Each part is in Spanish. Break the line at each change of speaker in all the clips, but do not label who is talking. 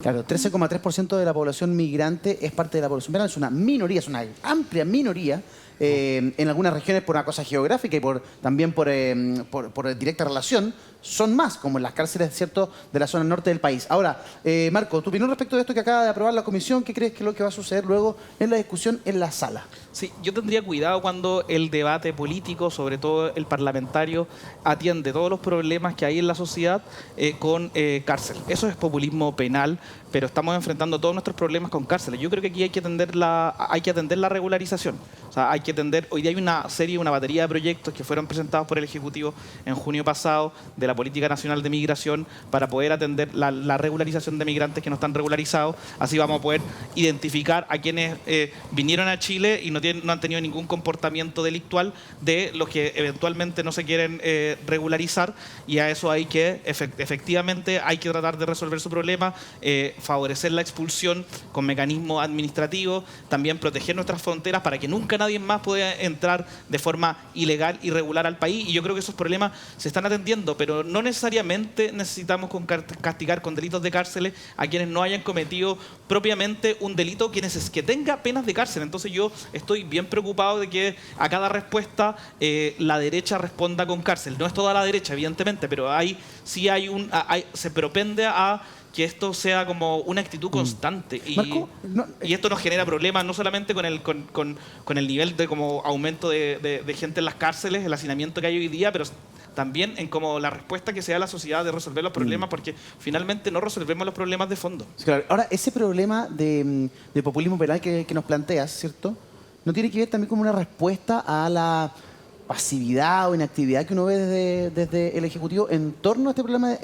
Claro, 13,3% de la población migrante es parte de la población penal, es una minoría, es una amplia minoría, en algunas regiones por una cosa geográfica y también por directa relación, son más, como en las cárceles, ¿cierto?, de la zona norte del país. Ahora, Marco, tu opinión respecto de esto que acaba de aprobar la comisión, ¿qué crees que es lo que va a suceder luego en la discusión en la sala?
Sí, yo tendría cuidado cuando el debate político, sobre todo el parlamentario, atiende todos los problemas que hay en la sociedad con cárcel. Eso es populismo penal, pero estamos enfrentando todos nuestros problemas con cárceles. Yo creo que aquí hay que atender la regularización. O sea, hay que atender, hoy día hay una batería de proyectos que fueron presentados por el Ejecutivo en junio pasado de la Política Nacional de Migración para poder atender la regularización de migrantes que no están regularizados. Así vamos a poder identificar a quienes vinieron a Chile y no han tenido ningún comportamiento delictual de los que eventualmente no se quieren regularizar, y a eso hay que, efectivamente, hay que tratar de resolver su problema, favorecer la expulsión con mecanismos administrativos, también proteger nuestras fronteras para que nunca nadie más pueda entrar de forma ilegal, irregular al país. Y yo creo que esos problemas se están atendiendo, pero no necesariamente necesitamos castigar con delitos de cárceles a quienes no hayan cometido propiamente un delito que tenga penas de cárcel. Entonces yo estoy bien preocupado de que a cada respuesta la derecha responda con cárcel. No es toda la derecha, evidentemente, pero se propende a que esto sea como una actitud constante.
Marco,
y esto nos genera problemas no solamente con el nivel de como aumento de gente en las cárceles, el hacinamiento que hay hoy día, pero también en como la respuesta que se da a la sociedad de resolver los problemas, porque finalmente no resolvemos los problemas de fondo.
Claro. Ahora, ese problema de populismo penal que nos planteas, ¿cierto?, ¿no tiene que ver también como una respuesta a la pasividad o inactividad que uno ve desde el Ejecutivo en torno a este problema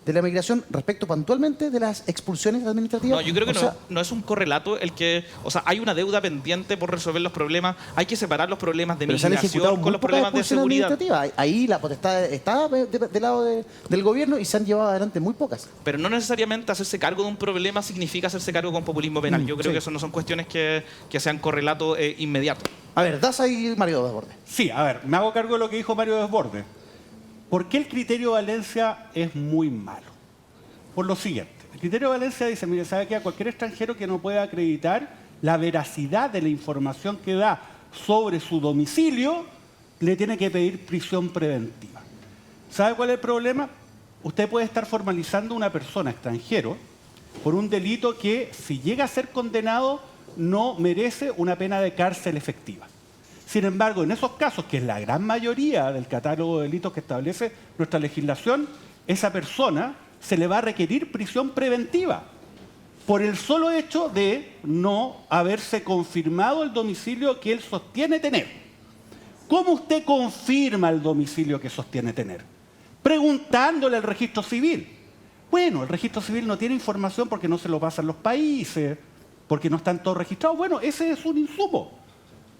de la migración respecto puntualmente de las expulsiones administrativas?
No, yo creo que no es un correlato el que... O sea, hay una deuda pendiente por resolver los problemas. Hay que separar los problemas de migración con los problemas de seguridad.
Ahí la potestad está del lado del gobierno y se han llevado adelante muy pocas.
Pero no necesariamente hacerse cargo de un problema significa hacerse cargo con populismo penal. Yo creo que eso no son cuestiones que sean correlato inmediato.
A ver, das ahí Mario Desbordes.
Sí, a ver, me hago cargo de lo que dijo Mario Desbordes. ¿Por qué el criterio Valencia es muy malo? Por lo siguiente. El criterio Valencia dice, mire, ¿sabe qué? A cualquier extranjero que no pueda acreditar la veracidad de la información que da sobre su domicilio, le tiene que pedir prisión preventiva. ¿Sabe cuál es el problema? Usted puede estar formalizando a una persona extranjero por un delito que, si llega a ser condenado, no merece una pena de cárcel efectiva. Sin embargo, en esos casos, que es la gran mayoría del catálogo de delitos que establece nuestra legislación, esa persona se le va a requerir prisión preventiva por el solo hecho de no haberse confirmado el domicilio que él sostiene tener. ¿Cómo usted confirma el domicilio que sostiene tener? Preguntándole al registro civil. Bueno, el registro civil no tiene información porque no se lo pasan los países, porque no están todos registrados. Bueno, ese es un insumo.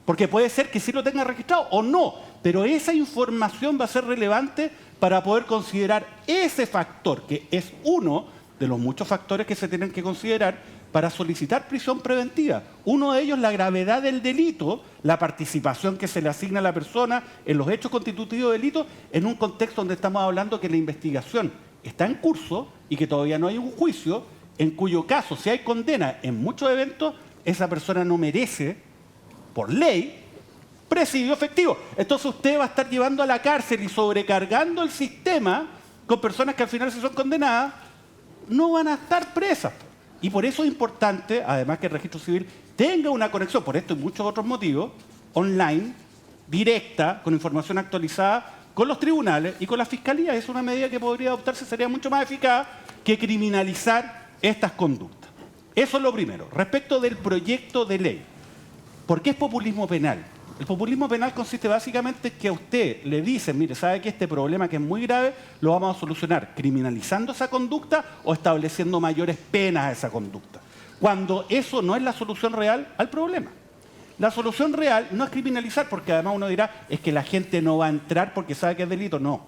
Porque puede ser que sí lo tenga registrado o no, pero esa información va a ser relevante para poder considerar ese factor, que es uno de los muchos factores que se tienen que considerar para solicitar prisión preventiva. Uno de ellos, la gravedad del delito, la participación que se le asigna a la persona en los hechos constitutivos de delito, en un contexto donde estamos hablando que la investigación está en curso y que todavía no hay un juicio, en cuyo caso, si hay condena en muchos eventos, esa persona no merece, por ley, presidio efectivo. Entonces usted va a estar llevando a la cárcel y sobrecargando el sistema con personas que al final, si son condenadas, no van a estar presas. Y por eso es importante, además, que el registro civil tenga una conexión, por esto y muchos otros motivos, online, directa, con información actualizada, con los tribunales y con la fiscalía. Es una medida que podría adoptarse, sería mucho más eficaz que criminalizar estas conductas. Eso es lo primero. Respecto del proyecto de ley, ¿por qué es populismo penal? El populismo penal consiste básicamente en que a usted le dicen, mire, ¿sabe que este problema que es muy grave lo vamos a solucionar criminalizando esa conducta o estableciendo mayores penas a esa conducta? Cuando eso no es la solución real al problema. La solución real no es criminalizar, porque además uno dirá, es que la gente no va a entrar porque sabe que es delito. No,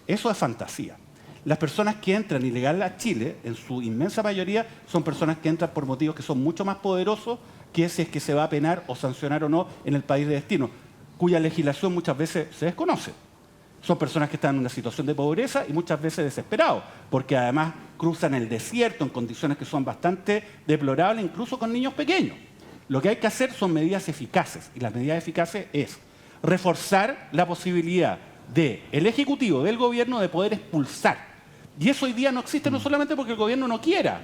eso es fantasía. Las personas que entran ilegal a Chile, en su inmensa mayoría, son personas que entran por motivos que son mucho más poderosos que si es que se va a penar o sancionar o no en el país de destino, cuya legislación muchas veces se desconoce. Son personas que están en una situación de pobreza y muchas veces desesperados, porque además cruzan el desierto en condiciones que son bastante deplorables, incluso con niños pequeños. Lo que hay que hacer son medidas eficaces, y las medidas eficaces es reforzar la posibilidad del Ejecutivo, del Gobierno, de poder expulsar. Y eso hoy día no existe no solamente porque el Gobierno no quiera,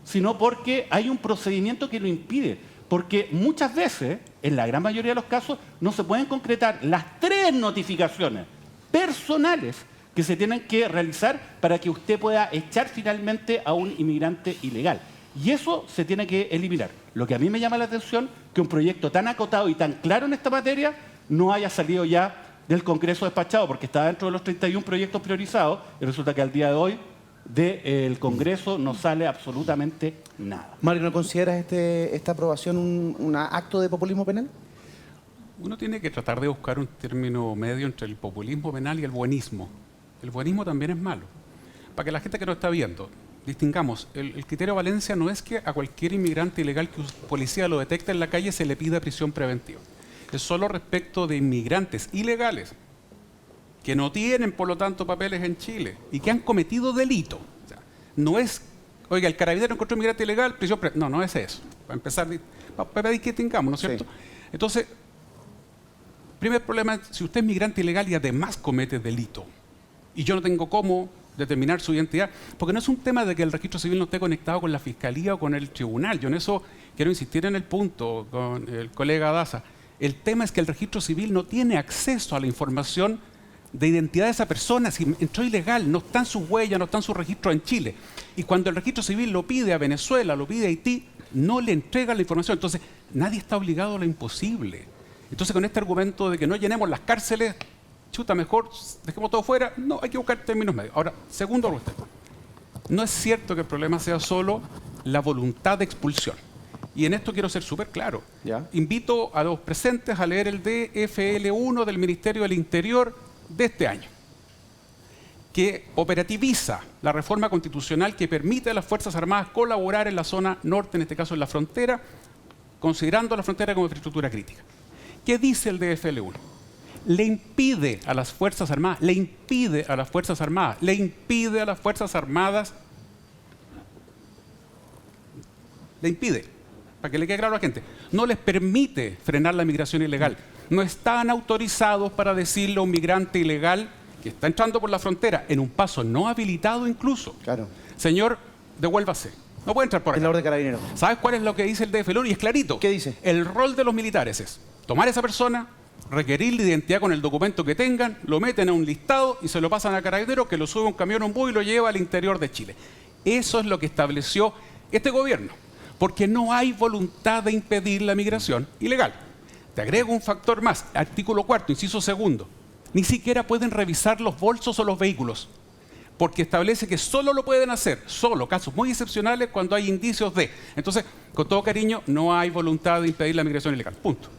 sino porque hay un procedimiento que lo impide. Porque muchas veces, en la gran mayoría de los casos, no se pueden concretar las 3 notificaciones personales que se tienen que realizar para que usted pueda echar finalmente a un inmigrante ilegal. Y eso se tiene que eliminar. Lo que a mí me llama la atención que un proyecto tan acotado y tan claro en esta materia no haya salido ya del Congreso despachado, porque está dentro de los 31 proyectos priorizados, y resulta que al día de hoy del Congreso no sale absolutamente nada.
Mario, ¿no consideras esta aprobación un acto de populismo penal?
Uno tiene que tratar de buscar un término medio entre el populismo penal y el buenismo. El buenismo también es malo. Para que la gente que nos está viendo, distingamos, el criterio Valencia no es que a cualquier inmigrante ilegal que un policía lo detecte en la calle se le pida prisión preventiva. Es solo respecto de inmigrantes ilegales que no tienen, por lo tanto, papeles en Chile y que han cometido delito. O sea, no es, oiga, el carabinero encontró un inmigrante ilegal, prisión preventiva. No, no es eso. Para empezar, para pedir que tengamos, ¿no es cierto?
Sí.
Entonces, primer problema es si usted es migrante ilegal y además comete delito, y yo no tengo cómo determinar su identidad, porque no es un tema de que el registro civil no esté conectado con la fiscalía o con el tribunal. Yo en eso quiero insistir en el punto con el colega Daza. El tema es que el registro civil no tiene acceso a la información de identidad de esa persona. Si entró ilegal, no están sus huellas, no están sus registros en Chile. Y cuando el registro civil lo pide a Venezuela, lo pide a Haití, no le entrega la información. Entonces, nadie está obligado a lo imposible. Entonces, con este argumento de que no llenemos las cárceles, chuta, mejor dejemos todo fuera. No, hay que buscar términos medios. Ahora, segundo argumento. No es cierto que el problema sea solo la voluntad de expulsión. Y en esto quiero ser súper claro.
¿Ya?
Invito a los presentes a leer el DFL1 del Ministerio del Interior de este año, que operativiza la reforma constitucional que permite a las Fuerzas Armadas colaborar en la zona norte, en este caso en la frontera, considerando la frontera como infraestructura crítica. ¿Qué dice el DFL1? Le impide a las Fuerzas Armadas, le impide a las Fuerzas Armadas para que le quede claro a la gente, no les permite frenar la migración ilegal. No están autorizados para decirle a un migrante ilegal que está entrando por la frontera, en un paso no habilitado incluso.
Claro.
Señor, devuélvase. No puede entrar por
Es la
acá.
orden de carabineros.
¿Sabes cuál es lo que dice el DFL1? Y es clarito.
¿Qué dice?
El rol de los militares es tomar a esa persona, requerir la identidad con el documento que tengan, lo meten a un listado y se lo pasan a carabineros, que lo sube a un camión o un bus y lo lleva al interior de Chile. Eso es lo que estableció este gobierno, porque no hay voluntad de impedir la migración ilegal. Te agrego un factor más, artículo 4, inciso 2. Ni siquiera pueden revisar los bolsos o los vehículos, porque establece que solo lo pueden hacer, solo casos muy excepcionales, cuando hay indicios de. Entonces, con todo cariño, no hay voluntad de impedir la migración ilegal. Punto.